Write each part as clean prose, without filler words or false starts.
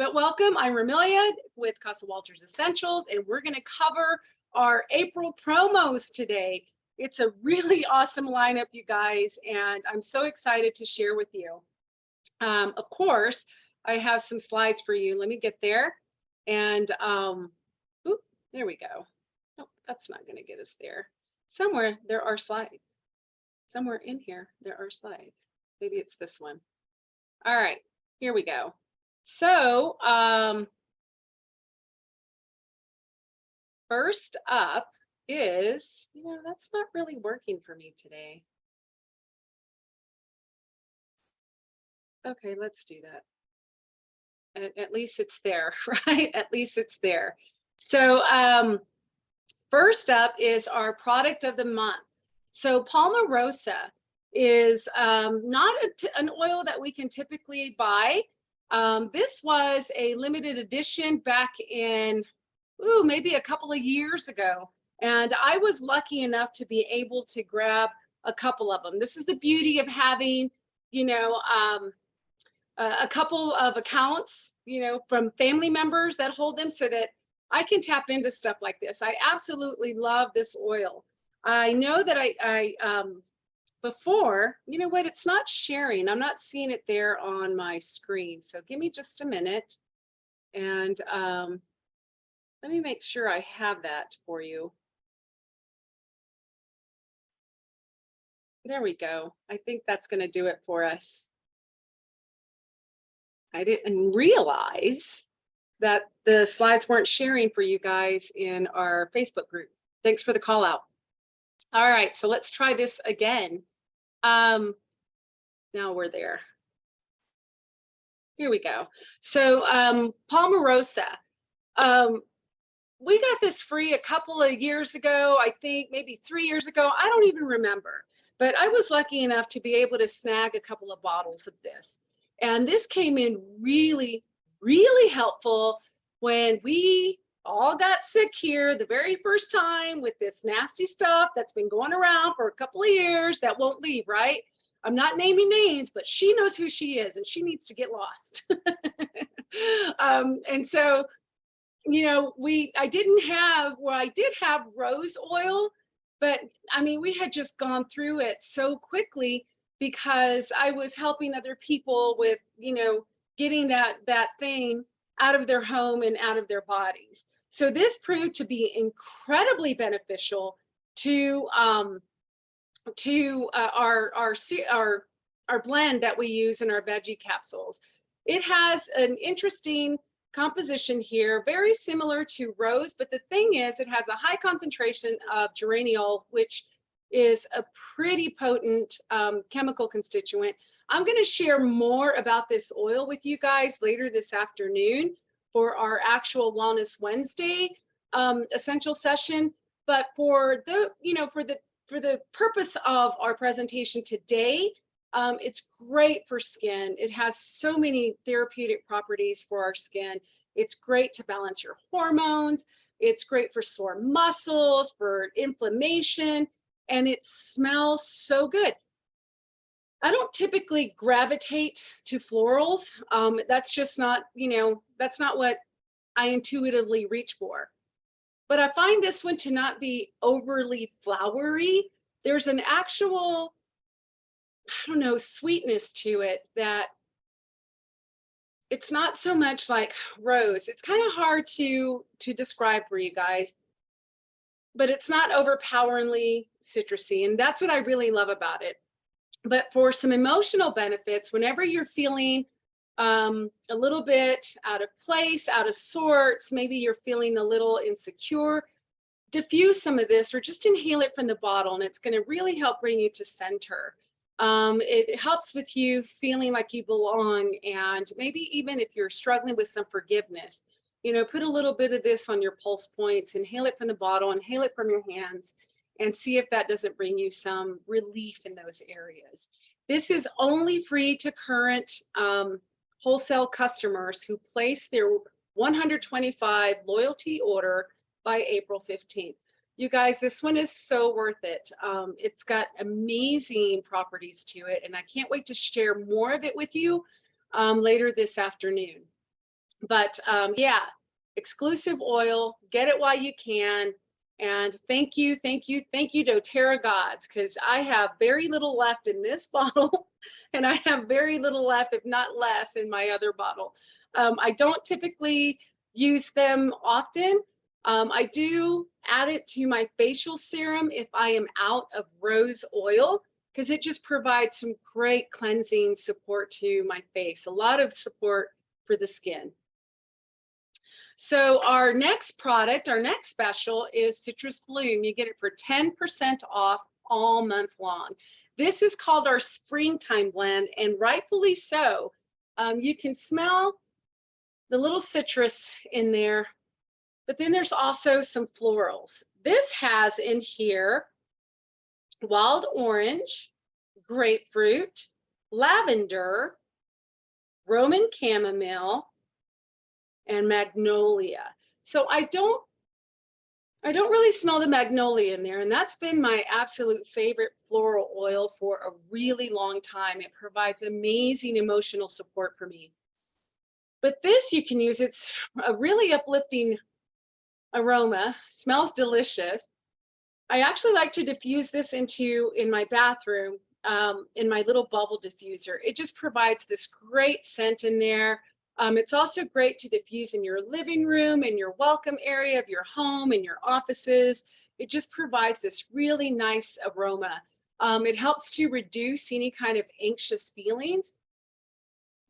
But welcome, I'm Romelia with Casa Walters Essentials, and we're going to cover our April promos today. It's a really awesome lineup, you guys, and I'm so excited to share with you. Of course, I have some slides for you. Let me get there. And oop, there we go. Nope, that's not going to get us there. Somewhere there are slides. Somewhere in here there are slides. Maybe it's this one. All right, here we go. So first up is, that's not really working for me today. Okay, let's do that. At least it's there, right? At least it's there. So first up is our product of the month. So Palmarosa is not an oil that we can typically buy. This was a limited edition back in, maybe a couple of years ago. And I was lucky enough to be able to grab a couple of them. This is the beauty of having, a couple of accounts, from family members that hold them so that I can tap into stuff like this. I absolutely love this oil. I know that I before, you know what, it's not sharing. I'm not seeing it there on my screen. So give me just a minute. And let me make sure I have that for you. There we go. I think that's going to do it for us. I didn't realize that the slides weren't sharing for you guys in our Facebook group. Thanks for the call out. All right, so let's try this again. Now we're there. Here we go. So Palmarosa, we got this free a couple of years ago, I think maybe 3 years ago. I don't even remember, but I was lucky enough to be able to snag a couple of bottles of this. And this came in really, really helpful when we all got sick here the very first time with this nasty stuff that's been going around for a couple of years that won't leave, right? I'm not naming names, but she knows who she is and she needs to get lost. And so, I did have rose oil, but I mean, we had just gone through it so quickly because I was helping other people with, getting that thing out of their home and out of their bodies. So this proved to be incredibly beneficial to our blend that we use in our veggie capsules. It has an interesting composition here, very similar to rose, but the thing is, it has a high concentration of geraniol, which is a pretty potent chemical constituent. I'm going to share more about this oil with you guys later this afternoon for our actual Wellness Wednesday essential session. But for the purpose of our presentation today, it's great for skin. It has so many therapeutic properties for our skin. It's great to balance your hormones. It's great for sore muscles, for inflammation, and it smells so good. I don't typically gravitate to florals. That's just not, that's not what I intuitively reach for. But I find this one to not be overly flowery. There's an actual, sweetness to it that it's not so much like rose. It's kind of hard to describe for you guys, but it's not overpoweringly citrusy. And that's what I really love about it. But for some emotional benefits, whenever you're feeling a little bit out of place, out of sorts, maybe you're feeling a little insecure, diffuse some of this or just inhale it from the bottle, and it's going to really help bring you to center. It helps with you feeling like you belong, and maybe even if you're struggling with some forgiveness, put a little bit of this on your pulse points, inhale it from the bottle, inhale it from your hands, and see if that doesn't bring you some relief in those areas. This is only free to current wholesale customers who place their 125 loyalty order by April 15th. You guys, this one is so worth it. It's got amazing properties to it, and I can't wait to share more of it with you later this afternoon. But yeah, exclusive oil, get it while you can. And thank you, doTERRA gods, because I have very little left in this bottle, and I have very little left, if not less, in my other bottle. I don't typically use them often. I do add it to my facial serum if I am out of rose oil, because it just provides some great cleansing support to my face, a lot of support for the skin. So our next product, our next special is Citrus Bloom. You get it for 10% off all month long. This is called our springtime blend, and rightfully so. You can smell the little citrus in there, but then there's also some florals. This has in here wild orange, grapefruit, lavender, Roman chamomile, and magnolia. So I don't really smell the magnolia in there, and that's been my absolute favorite floral oil for a really long time. It provides amazing emotional support for me. But this you can use, it's a really uplifting aroma, smells delicious. I actually like to diffuse this in my bathroom, in my little bubble diffuser. It just provides this great scent in there. It's also great to diffuse in your living room, in your welcome area of your home, in your offices. It just provides this really nice aroma. It helps to reduce any kind of anxious feelings.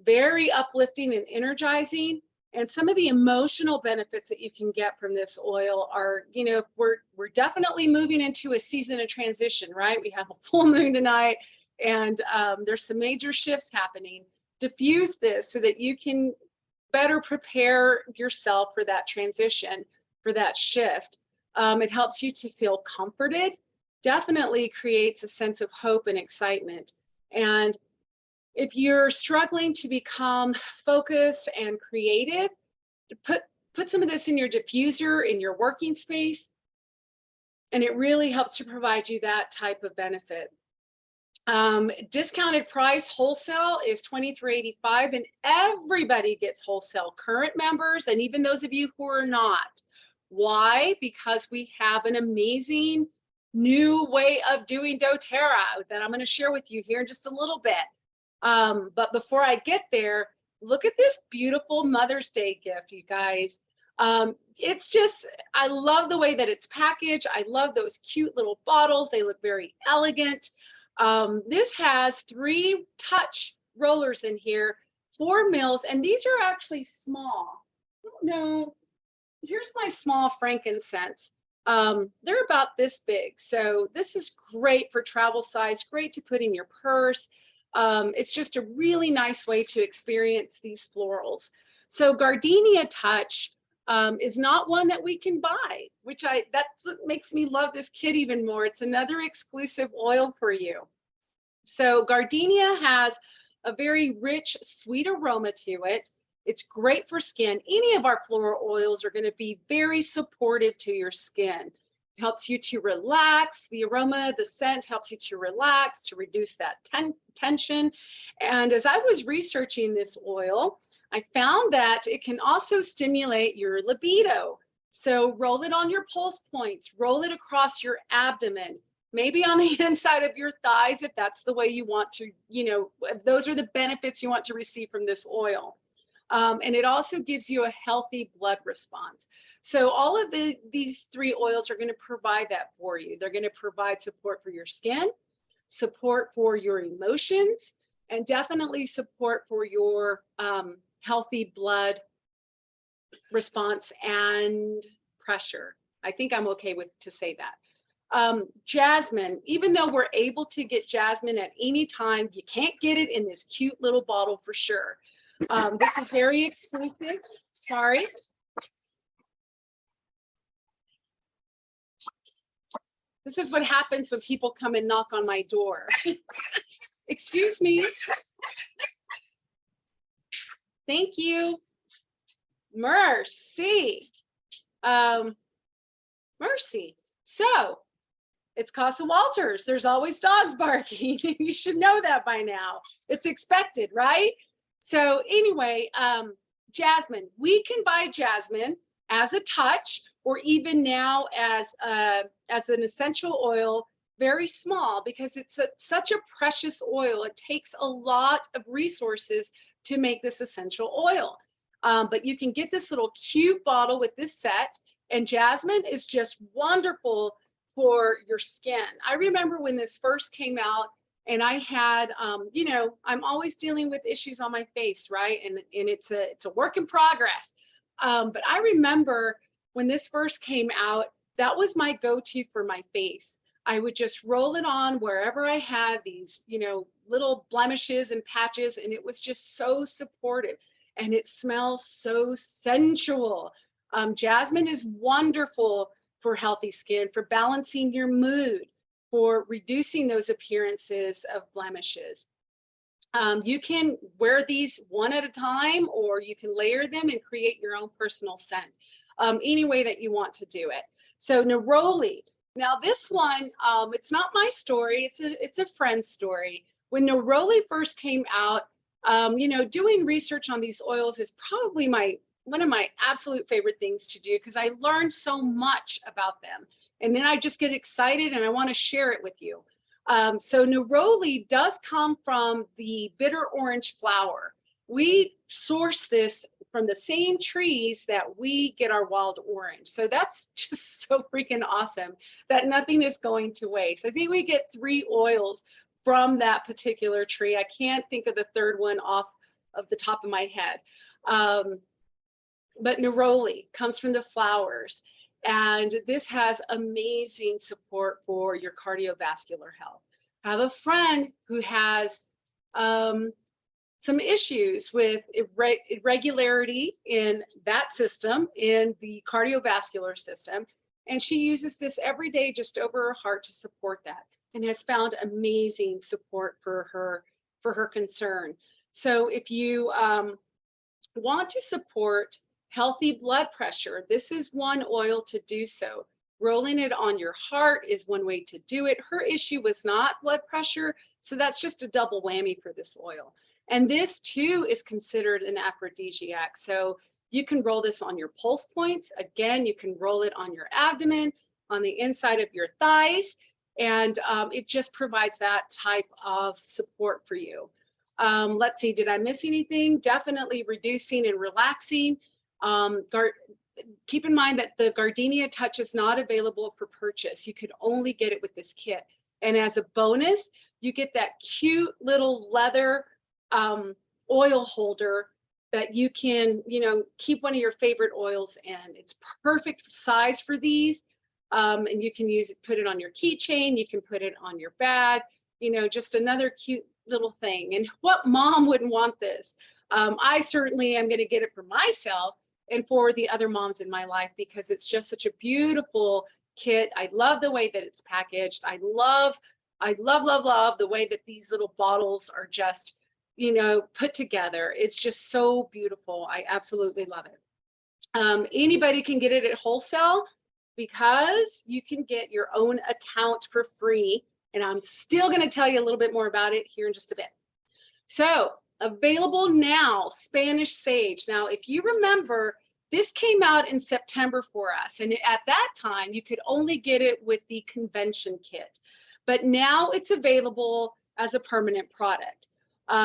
Very uplifting and energizing. And some of the emotional benefits that you can get from this oil are, you know, we're definitely moving into a season of transition, right? We have a full moon tonight, and there's some major shifts happening. Diffuse this so that you can better prepare yourself for that transition, for that shift. It helps you to feel comforted, definitely creates a sense of hope and excitement. And if you're struggling to become focused and creative, put some of this in your diffuser, in your working space, and it really helps to provide you that type of benefit. Discounted price wholesale is $23.85, and everybody gets wholesale, current members and even those of you who are not. Why? Because we have an amazing new way of doing doTERRA that I'm going to share with you here in just a little bit. But before I get there, look at this beautiful Mother's Day gift, you guys. It's just, I love the way that it's packaged. I love those cute little bottles. They look very elegant. This has 3 touch rollers in here, 4 mils, and these are actually small. I don't know. Here's my small frankincense. They're about this big. So this is great for travel size, great to put in your purse. It's just a really nice way to experience these florals. So Gardenia Touch is not one that we can buy, which that's what makes me love this kit even more. It's another exclusive oil for you. So Gardenia has a very rich, sweet aroma to it. It's great for skin. Any of our floral oils are going to be very supportive to your skin. It helps you to relax. The aroma, the scent helps you to relax, to reduce that tension. And as I was researching this oil, I found that it can also stimulate your libido. So roll it on your pulse points, roll it across your abdomen, maybe on the inside of your thighs if that's the way you want to, you know, if those are the benefits you want to receive from this oil. And it also gives you a healthy blood response. So all of these 3 oils are going to provide that for you. They're going to provide support for your skin, support for your emotions, and definitely support for your healthy blood response and pressure. I think I'm okay to say that. Jasmine, even though we're able to get jasmine at any time, you can't get it in this cute little bottle for sure. This is very exclusive. Sorry. This is what happens when people come and knock on my door. Excuse me. Thank you. Mercy. Mercy. So it's Casa Walters. There's always dogs barking. You should know that by now. It's expected, right? So anyway, Jasmine. We can buy jasmine as a touch, or even now as an essential oil, very small, because it's such a precious oil. It takes a lot of resources to make this essential oil. But you can get this little cute bottle with this set, and jasmine is just wonderful for your skin. I remember when this first came out, and I had, you know, I'm always dealing with issues on my face, right? And it's a work in progress. But I remember when this first came out, that was my go-to for my face. I would just roll it on wherever I had these, you know, little blemishes and patches, and it was just so supportive, and it smells so sensual. Jasmine is wonderful for healthy skin, for balancing your mood, for reducing those appearances of blemishes. You can wear these one at a time, or you can layer them and create your own personal scent, any way that you want to do it. So neroli. Now this one, it's not my story, it's a friend's story. When neroli first came out, you know, doing research on these oils is probably one of my absolute favorite things to do, because I learned so much about them. And then I just get excited and I want to share it with you. So neroli does come from the bitter orange flower. We source this from the same trees that we get our wild orange. So that's just so freaking awesome that nothing is going to waste. I think we get 3 oils from that particular tree. I can't think of the third one off of the top of my head. But neroli comes from the flowers, and this has amazing support for your cardiovascular health. I have a friend who has some issues with irregularity in that system, in the cardiovascular system, and she uses this every day just over her heart to support that, and has found amazing support for her concern. So if you want to support healthy blood pressure, this is one oil to do so. Rolling it on your heart is one way to do it. Her issue was not blood pressure, so that's just a double whammy for this oil. And this too is considered an aphrodisiac. So you can roll this on your pulse points. Again, you can roll it on your abdomen, on the inside of your thighs, and it just provides that type of support for you. Let's see, did I miss anything? Definitely reducing and relaxing. Keep in mind that the Gardenia Touch is not available for purchase. You could only get it with this kit. And as a bonus, you get that cute little leather oil holder that you can, you know, keep one of your favorite oils in. It's perfect size for these. And you can use it, put it on your keychain, you can put it on your bag, you know, just another cute little thing. And what mom wouldn't want this? I certainly am going to get it for myself and for the other moms in my life, because it's just such a beautiful kit. I love the way that it's packaged. I love the way that these little bottles are just, you know, put together. It's just so beautiful. I absolutely love it. Anybody can get it at wholesale, because you can get your own account for free. And I'm still going to tell you a little bit more about it here in just a bit. So available now, Spanish sage. Now, if you remember, this came out in September for us. And at that time, you could only get it with the convention kit. But now it's available as a permanent product.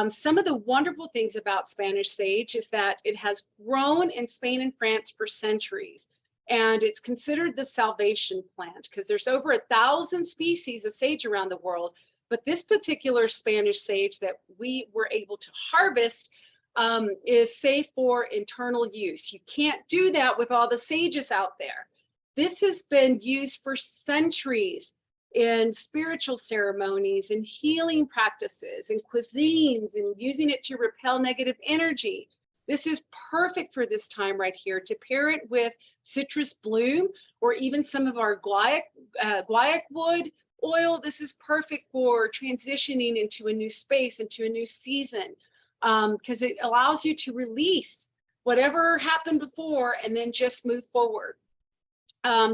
Some of the wonderful things about Spanish sage is that it has grown in Spain and France for centuries. And it's considered the salvation plant, because there's over 1,000 species of sage around the world. But this particular Spanish sage that we were able to harvest is safe for internal use. You can't do that with all the sages out there. This has been used for centuries in spiritual ceremonies and healing practices and cuisines, and using it to repel negative energy. This is perfect for this time right here, to pair it with citrus bloom, or even some of our guaiac wood oil. This is perfect for transitioning into a new space, into a new season, because it allows you to release whatever happened before and then just move forward.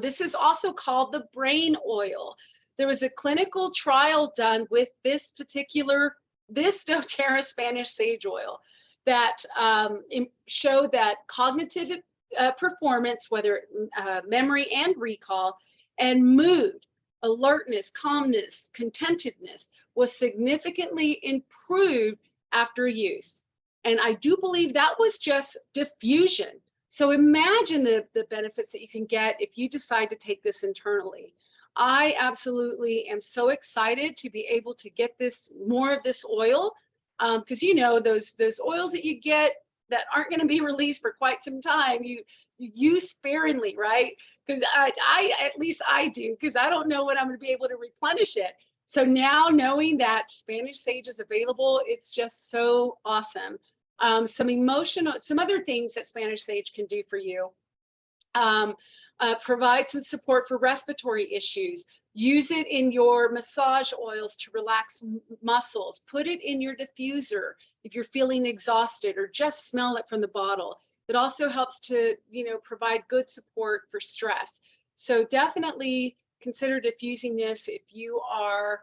This is also called the brain oil. There was a clinical trial done with this doTERRA Spanish sage oil that show that cognitive performance, whether memory and recall, and mood, alertness, calmness, contentedness was significantly improved after use. And I do believe that was just diffusion. So imagine the benefits that you can get if you decide to take this internally. I absolutely am so excited to be able to get this, more of this oil, because you know, those oils that you get that aren't going to be released for quite some time, you use sparingly, right? Because I at least I do, because I don't know when I'm going to be able to replenish it. So now knowing that Spanish sage is available, it's just so awesome. Some other things that Spanish sage can do for you. Provide some support for respiratory issues. Use it in your massage oils to relax muscles. Put it in your diffuser if you're feeling exhausted, or just smell it from the bottle. It also helps to, you know, provide good support for stress. So definitely consider diffusing this if you are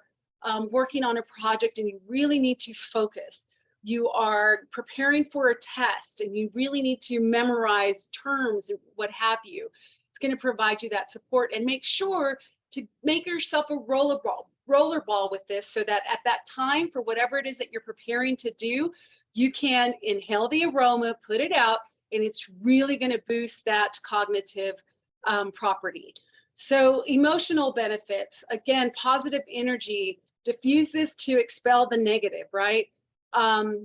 working on a project and you really need to focus. You are preparing for a test and you really need to memorize terms and what have you. It's going to provide you that support, and make sure to make yourself a roller ball with this, so that at that time, for whatever it is that you're preparing to do, you can inhale the aroma, put it out, and it's really going to boost that cognitive property. So emotional benefits, again, positive energy. Diffuse this to expel the negative, right?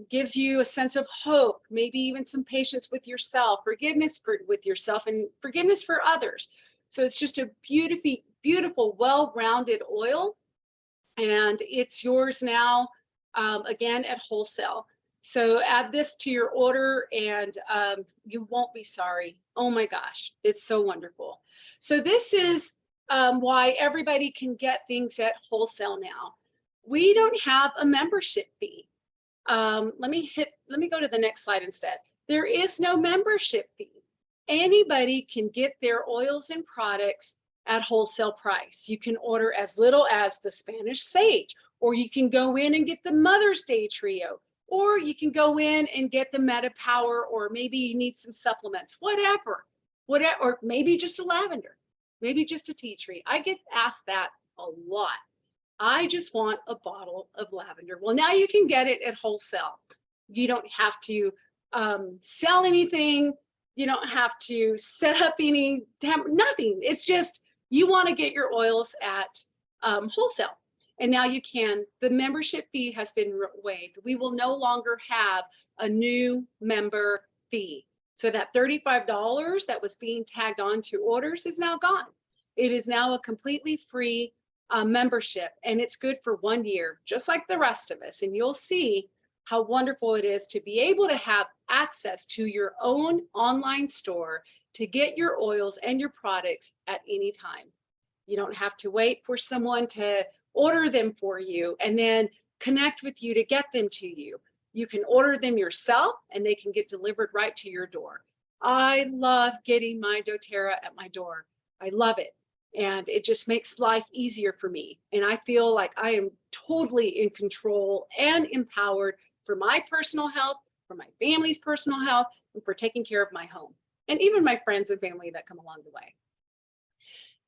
Gives you a sense of hope, maybe even some patience with yourself, forgiveness with yourself, and forgiveness for others. So it's just a beautiful, well-rounded oil, and it's yours now, again, at wholesale. So add this to your order, and you won't be sorry. Oh my gosh, it's so wonderful. So this is why everybody can get things at wholesale now. We don't have a membership fee. Let me go to the next slide instead. There is no membership fee. Anybody can get their oils and products at wholesale price. You can order as little as the Spanish sage, or you can go in and get the Mother's Day trio, or you can go in and get the Meta Power, or maybe you need some supplements, whatever, or maybe just a lavender, maybe just a tea tree. I get asked that a lot. I just want a bottle of lavender. Well, now you can get it at wholesale. You don't have to sell anything. You don't have to set up any, nothing. It's just, you want to get your oils at wholesale. And now you can. The membership fee has been waived. We will no longer have a new member fee. So that $35 that was being tagged on to orders is now gone. It is now a completely free membership, and it's good for 1 year, just like the rest of us. And you'll see how wonderful it is to be able to have access to your own online store to get your oils and your products at any time. You don't have to wait for someone to order them for you and then connect with you to get them to you. You can order them yourself and they can get delivered right to your door. I love getting my doTERRA at my door. I love it. And it just makes life easier for me. And I feel like I am totally in control and empowered for my personal health, for my family's personal health, and for taking care of my home, and even my friends and family that come along the way.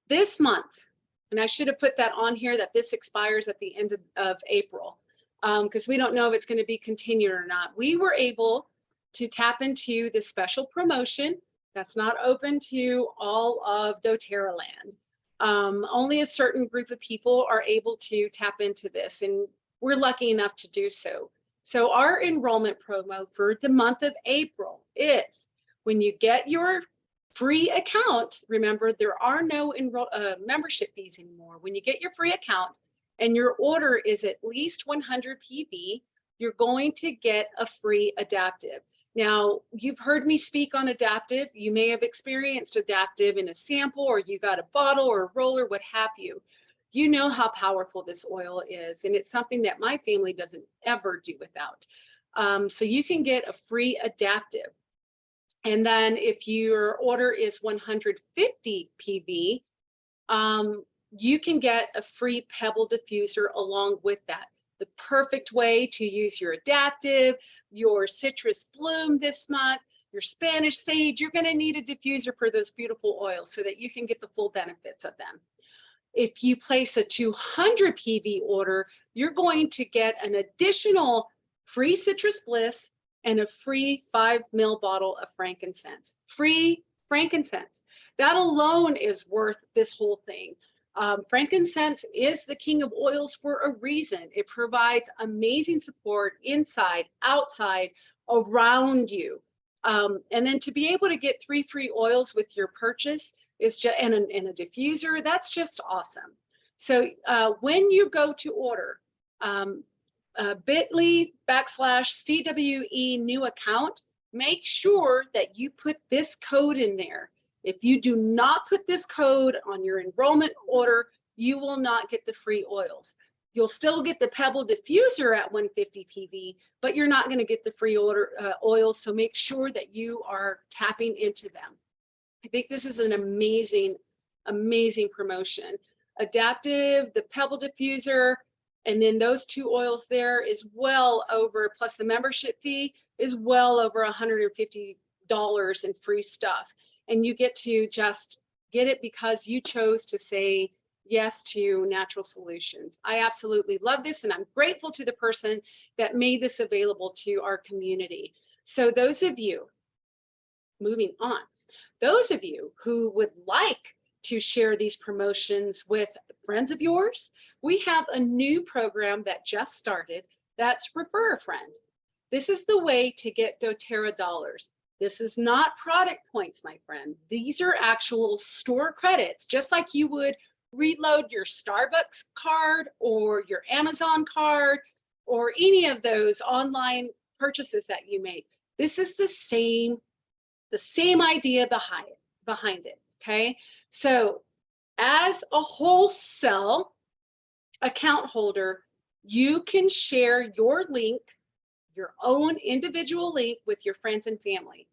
This month, and I should have put that on here, that this expires at the end of April, because we don't know if it's going to be continued or not. We were able to tap into this special promotion that's not open to all of doTERRA land. Only a certain group of people are able to tap into this, and we're lucky enough to do so. So our enrollment promo for the month of April is, when you get your free account, remember there are no membership fees anymore. When you get your free account and your order is at least 100 PV, you're going to get a free adaptive. Now, you've heard me speak on adaptive. You may have experienced adaptive in a sample, or you got a bottle or a roller, what have you. You know how powerful this oil is, and it's something that my family doesn't ever do without. So you can get a free adaptive. And then if your order is 150 PV, you can get a free pebble diffuser along with that. the perfect way to use your adaptive, your citrus bloom this month, your Spanish sage. You're going to need a diffuser for those beautiful oils so that you can get the full benefits of them. If you place a 200 PV order, you're going to get an additional free citrus bliss and a free 5 ml bottle of frankincense. Free frankincense. That alone is worth this whole thing. Frankincense is the king of oils for a reason. It provides amazing support inside, outside, around you. And then to be able to get 3 free oils with your purchase is just, and a diffuser, that's just awesome. So when you go to order, bit.ly/CWE new account, make sure that you put this code in there. If you do not put this code on your enrollment order, you will not get the free oils. You'll still get the Pebble diffuser at 150 PV, but you're not going to get the free oils. So make sure that you are tapping into them. I think this is an amazing, amazing promotion. Adaptive, the Pebble diffuser, and then those 2 oils there is well over, plus the membership fee is well over $150 in free stuff. And you get to just get it because you chose to say yes to natural solutions. I absolutely love this, and I'm grateful to the person that made this available to our community. So those of you, moving on, those of you who would like to share these promotions with friends of yours, we have a new program that just started. That's Refer a Friend. This is the way to get doTERRA dollars. This is not product points, my friend. These are actual store credits, just like you would reload your Starbucks card or your Amazon card or any of those online purchases that you make. This is the same idea behind it, okay? So as a wholesale account holder, you can share your link, your own individual link with your friends and family.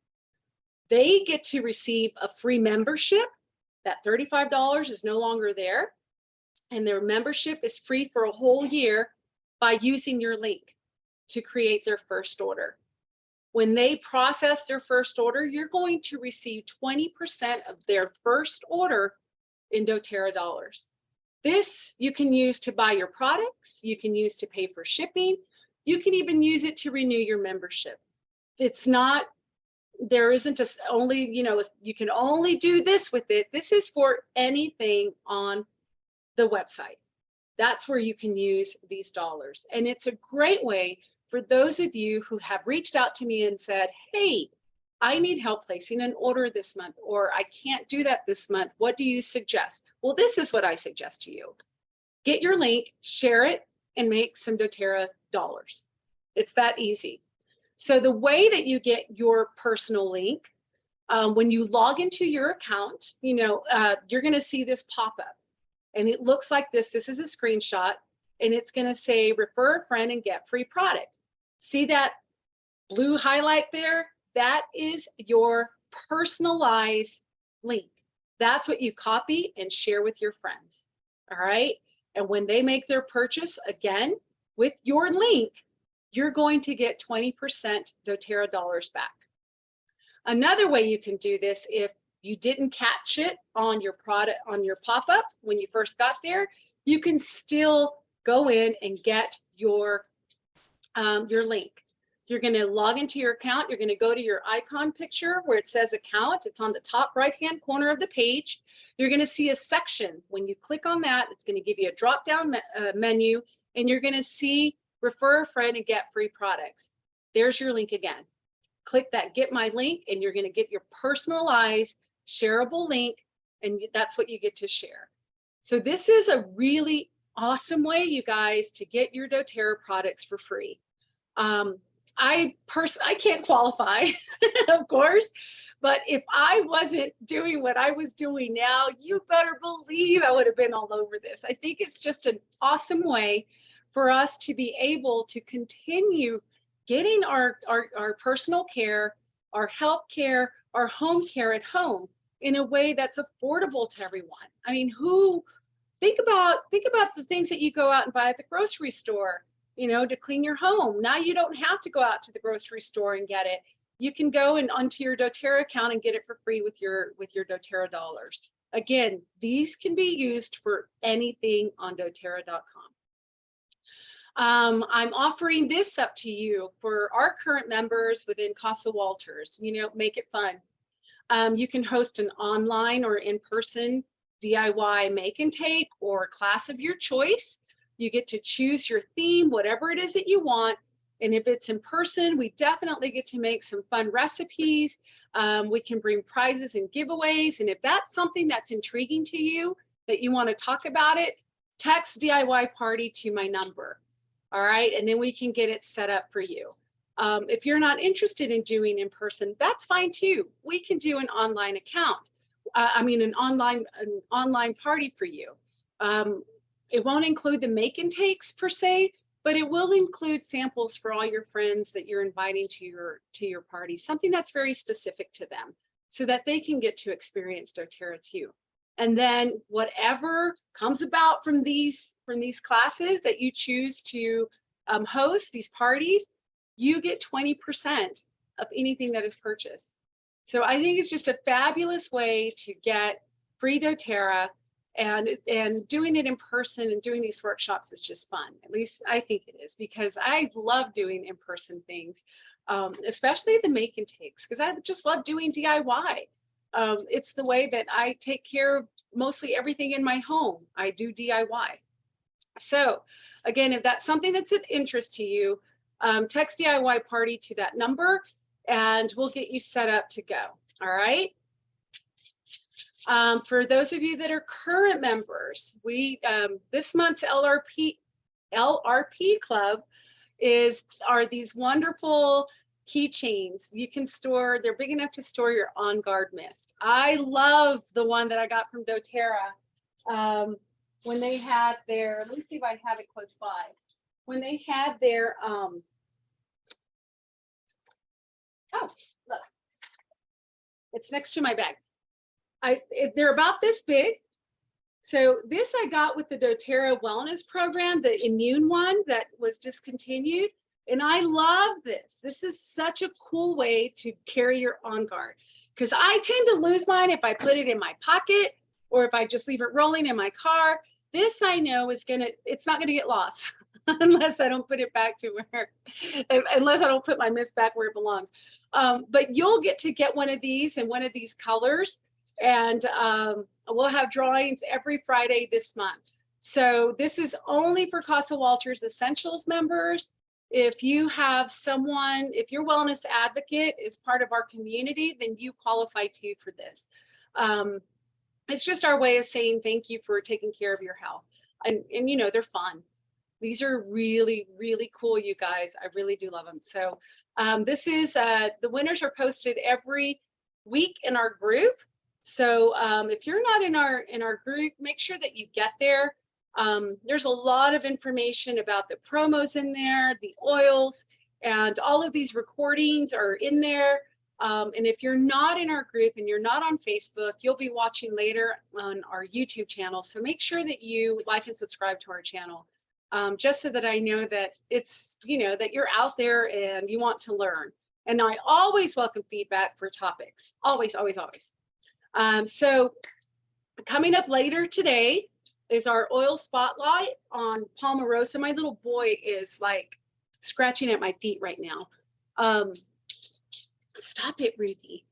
They get to receive a free membership. That $35 is no longer there, and their membership is free for a whole year by using your link to create their first order. When they process their first order, you're going to receive 20% of their first order in doTERRA dollars. This you can use to buy your products, you can use to pay for shipping, you can even use it to renew your membership. It's not, there isn't just only, you can only do this with it. This is for anything on the website. That's where you can use these dollars. And it's a great way for those of you who have reached out to me and said, hey, I need help placing an order this month, or I can't do that this month. What do you suggest? Well, this is what I suggest to you. Get your link, share it, and make some doTERRA dollars. It's that easy. So the way that you get your personal link, when you log into your account, you're going to see this pop up, and it looks like this. This is a screenshot, and it's going to say refer a friend and get free product. See that blue highlight there? That is your personalized link. That's what you copy and share with your friends. All right. And when they make their purchase, again, with your link, you're going to get 20% doTERRA dollars back. Another way you can do this, if you didn't catch it on your product, on your pop-up when you first got there, you can still go in and get your link. You're going to log into your account. You're going to go to your icon picture where it says account. It's on the top right-hand corner of the page. You're going to see a section. When you click on that, it's going to give you a drop-down menu, and you're going to see refer a friend and get free products. There's your link again. Click that get my link, and you're going to get your personalized shareable link, and that's what you get to share. So this is a really awesome way, you guys, to get your doTERRA products for free. I can't qualify, of course, but if I wasn't doing what I was doing now, you better believe I would have been all over this. I think it's just an awesome way for us to be able to continue getting our personal care, our health care, our home care at home in a way that's affordable to everyone. I mean, think about the things that you go out and buy at the grocery store. to clean your home. Now you don't have to go out to the grocery store and get it. You can go and onto your doTERRA account and get it for free with your doTERRA dollars. Again, these can be used for anything on doTERRA.com. I'm offering this up to you for our current members within Casa Walters. Make it fun. You can host an online or in-person DIY make and take or class of your choice. You get to choose your theme, whatever it is that you want. And if it's in person, we definitely get to make some fun recipes. We can bring prizes and giveaways. And if that's something that's intriguing to you, that you want to talk about it, text DIY party to my number. All right. And then we can get it set up for you. If you're not interested in doing in person, that's fine too. We can do an online account. An online party for you. It won't include the make and takes per se, but it will include samples for all your friends that you're inviting to your party, something that's very specific to them so that they can get to experience doTERRA too. And then whatever comes about from these classes that you choose to host, these parties, you get 20% of anything that is purchased. So I think it's just a fabulous way to get free doTERRA, and doing it in person and doing these workshops is just fun. At least I think it is, because I love doing in-person things, especially the make and takes, because I just love doing DIY. It's the way that I take care of mostly everything in my home. I do DIY. So again, if that's something that's of interest to you, text DIY party to that number and we'll get you set up to go. All right. For those of you that are current members, we this month's LRP Club are these wonderful keychains. You can store, they're big enough to store your On Guard mist. I love the one that I got from doTERRA when they had their, let me see if I have it close by. When they had their, oh, look, it's next to my bag. They're about this big. So this I got with the doTERRA wellness program, the immune one that was discontinued. And I love this. This is such a cool way to carry your On Guard, because I tend to lose mine if I put it in my pocket or if I just leave it rolling in my car. This I know is it's not gonna get lost unless I don't put it back to unless I don't put my mist back where it belongs. But you'll get to get one of these in one of these colors. And we'll have drawings every Friday this month. So this is only for Casa Walters Essentials members. If you have someone, if your wellness advocate is part of our community, then you qualify too for this. It's just our way of saying thank you for taking care of your health. And they're fun. These are really, really cool, you guys. I really do love them. So this is, the winners are posted every week in our group. So if you're not in our group, make sure that you get there. There's a lot of information about the promos in there, the oils, and all of these recordings are in there. And if you're not in our group and you're not on Facebook, you'll be watching later on our YouTube channel. So make sure that you like and subscribe to our channel, just so that I know that it's, that you're out there and you want to learn. And I always welcome feedback for topics. Always, always, always. So coming up later today is our oil spotlight on Palmarosa. My little boy is like scratching at my feet right now. Stop it, Ruby.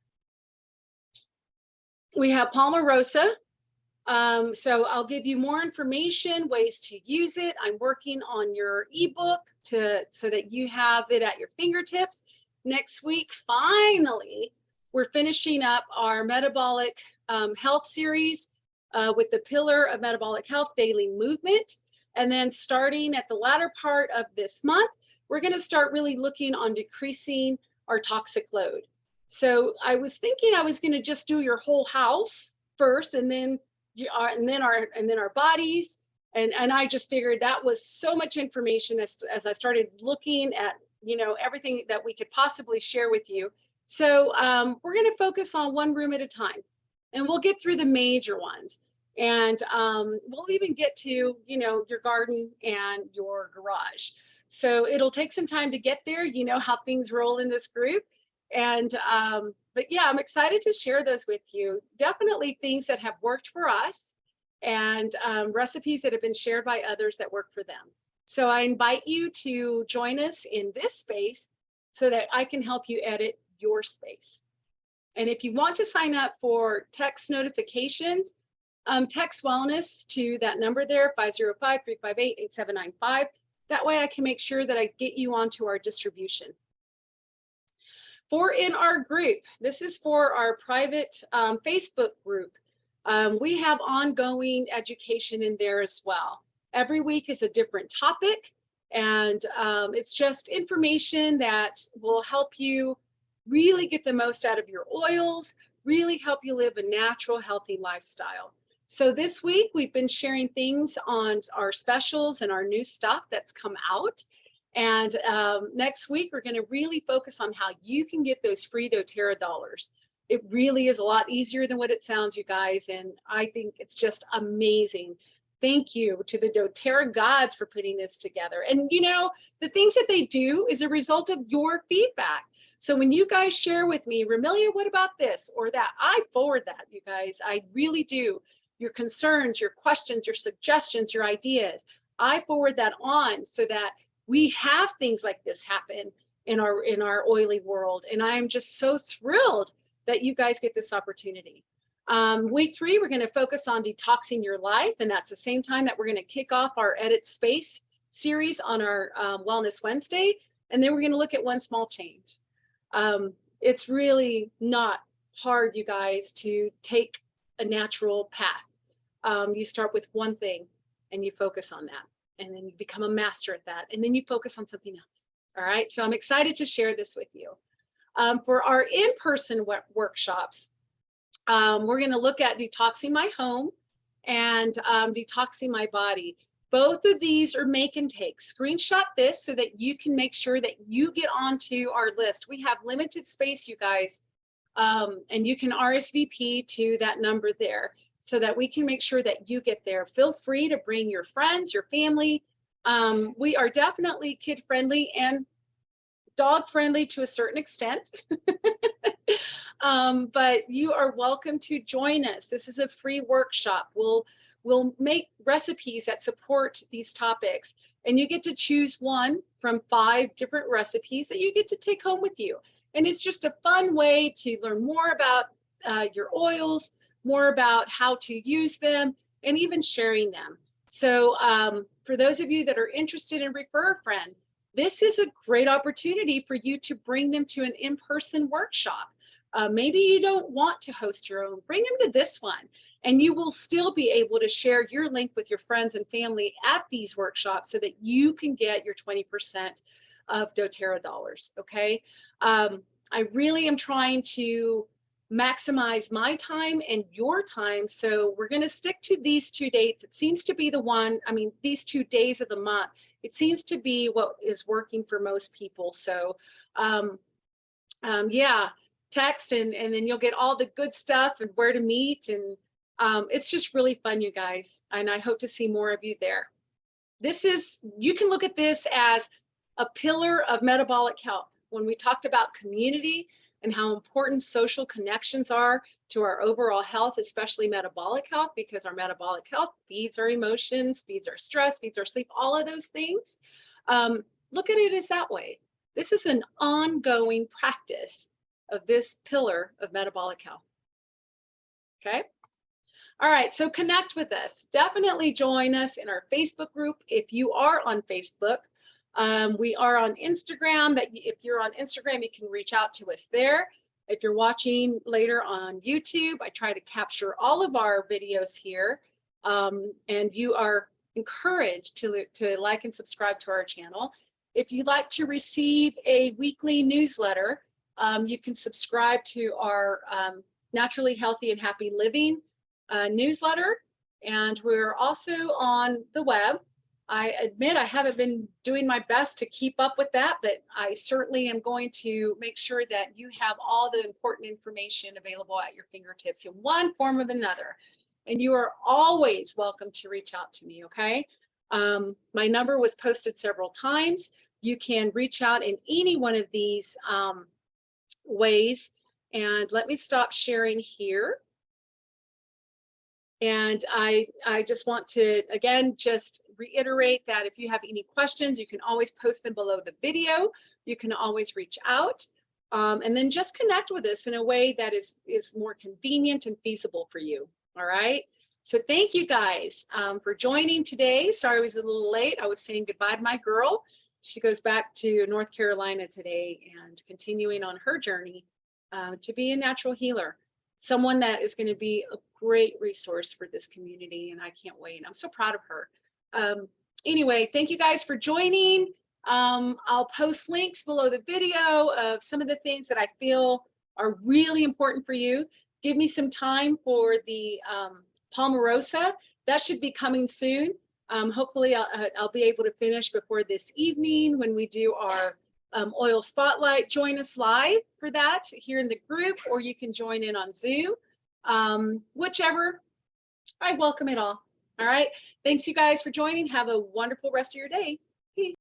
We have Palmarosa. So I'll give you more information, ways to use it. I'm working on your ebook so that you have it at your fingertips. Next week, finally, we're finishing up our metabolic health series with the pillar of metabolic health, daily movement. And then starting at the latter part of this month, we're going to start really looking on decreasing our toxic load. So I was thinking I was going to just do your whole house first, and then our bodies. And I just figured that was so much information as I started looking at, everything that we could possibly share with you. So we're going to focus on one room at a time, and we'll get through the major ones. And we'll even get to, your garden and your garage. So it'll take some time to get there. You know how things roll in this group. And but yeah, I'm excited to share those with you. Definitely things that have worked for us, and recipes that have been shared by others that work for them. So I invite you to join us in this space so that I can help you edit your space. And if you want to sign up for text notifications, text wellness to that number there, 505-358-8795. That way I can make sure that I get you onto our distribution. For in our group, this is for our private Facebook group. We have ongoing education in there as well. Every week is a different topic, and it's just information that will help you really get the most out of your oils, really help you live a natural, healthy lifestyle. So this week we've been sharing things on our specials and our new stuff that's come out. And next week we're going to really focus on how you can get those free doTERRA dollars. It really is a lot easier than what it sounds, you guys, and I think it's just amazing. Thank you to the doTERRA gods for putting this together. And you know, the things that they do is a result of your feedback. So when you guys share with me, Romelia, what about this or that? I forward that, you guys. I really do. Your concerns, your questions, your suggestions, your ideas. I forward that on so that we have things like this happen in our oily world. And I'm just so thrilled that you guys get this opportunity. Week 3, we're going to focus on detoxing your life. And that's the same time that we're going to kick off our Edit Space series on our Wellness Wednesday. And then we're going to look at one small change. It's really not hard, you guys, to take a natural path. You start with one thing and you focus on that, and then you become a master at that, and then you focus on something else. All right, so I'm excited to share this with you. For our in-person workshops, we're going to look at detoxing my home and detoxing my body. Both of these are make and take. Screenshot this so that you can make sure that you get onto our list. We have limited space, you guys, and you can RSVP to that number there so that we can make sure that you get there. Feel free to bring your friends, your family. We are definitely kid friendly and dog friendly to a certain extent. But you are welcome to join us. This is a free workshop. We'll make recipes that support these topics, and you get to choose one from 5 different recipes that you get to take home with you. And it's just a fun way to learn more about your oils, more about how to use them, and even sharing them. So for those of you that are interested in refer a friend, this is a great opportunity for you to bring them to an in-person workshop. Maybe you don't want to host your own, bring them to this one, and you will still be able to share your link with your friends and family at these workshops so that you can get your 20% of doTERRA dollars, okay? I really am trying to maximize my time and your time, so we're going to stick to these 2 dates. It seems to be the one, I mean, these 2 days of the month, it seems to be what is working for most people. So yeah, text and then you'll get all the good stuff and where to meet, and it's just really fun, you guys, and I hope to see more of you there. This is, you can look at this as a pillar of metabolic health. When we talked about community and how important social connections are to our overall health, especially metabolic health, because our metabolic health feeds our emotions, feeds our stress, feeds our sleep, all of those things. Look at it as that way. This is an ongoing practice of this pillar of metabolic health. Okay. All right, so connect with us. Definitely join us in our Facebook group if you are on Facebook. We are on Instagram. That if you're on Instagram, you can reach out to us there. If you're watching later on YouTube, I try to capture all of our videos here, and you are encouraged to like and subscribe to our channel. If you'd like to receive a weekly newsletter, you can subscribe to our Naturally Healthy and Happy Living newsletter, and we're also on the web. I admit I haven't been doing my best to keep up with that, but I certainly am going to make sure that you have all the important information available at your fingertips in one form or another. And you are always welcome to reach out to me, okay? My number was posted several times. You can reach out in any one of these ways. And let me stop sharing here. And I just want to, again, just reiterate that if you have any questions, you can always post them below the video. You can always reach out. And then just connect with us in a way that is more convenient and feasible for you. All right. So thank you guys for joining today. Sorry I was a little late. I was saying goodbye to my girl. She goes back to North Carolina today and continuing on her journey to be a natural healer. Someone that is going to be a great resource for this community, and I can't wait. I'm so proud of her. Anyway, thank you guys for joining. I'll post links below the video of some of the things that I feel are really important for you. Give me some time for the Palmarosa. That should be coming soon. Hopefully I'll be able to finish before this evening when we do our oil spotlight. Join us live for that here in the group, or you can join in on Zoom. Whichever, I welcome it all. All right. Thanks you guys for joining. Have a wonderful rest of your day. Peace.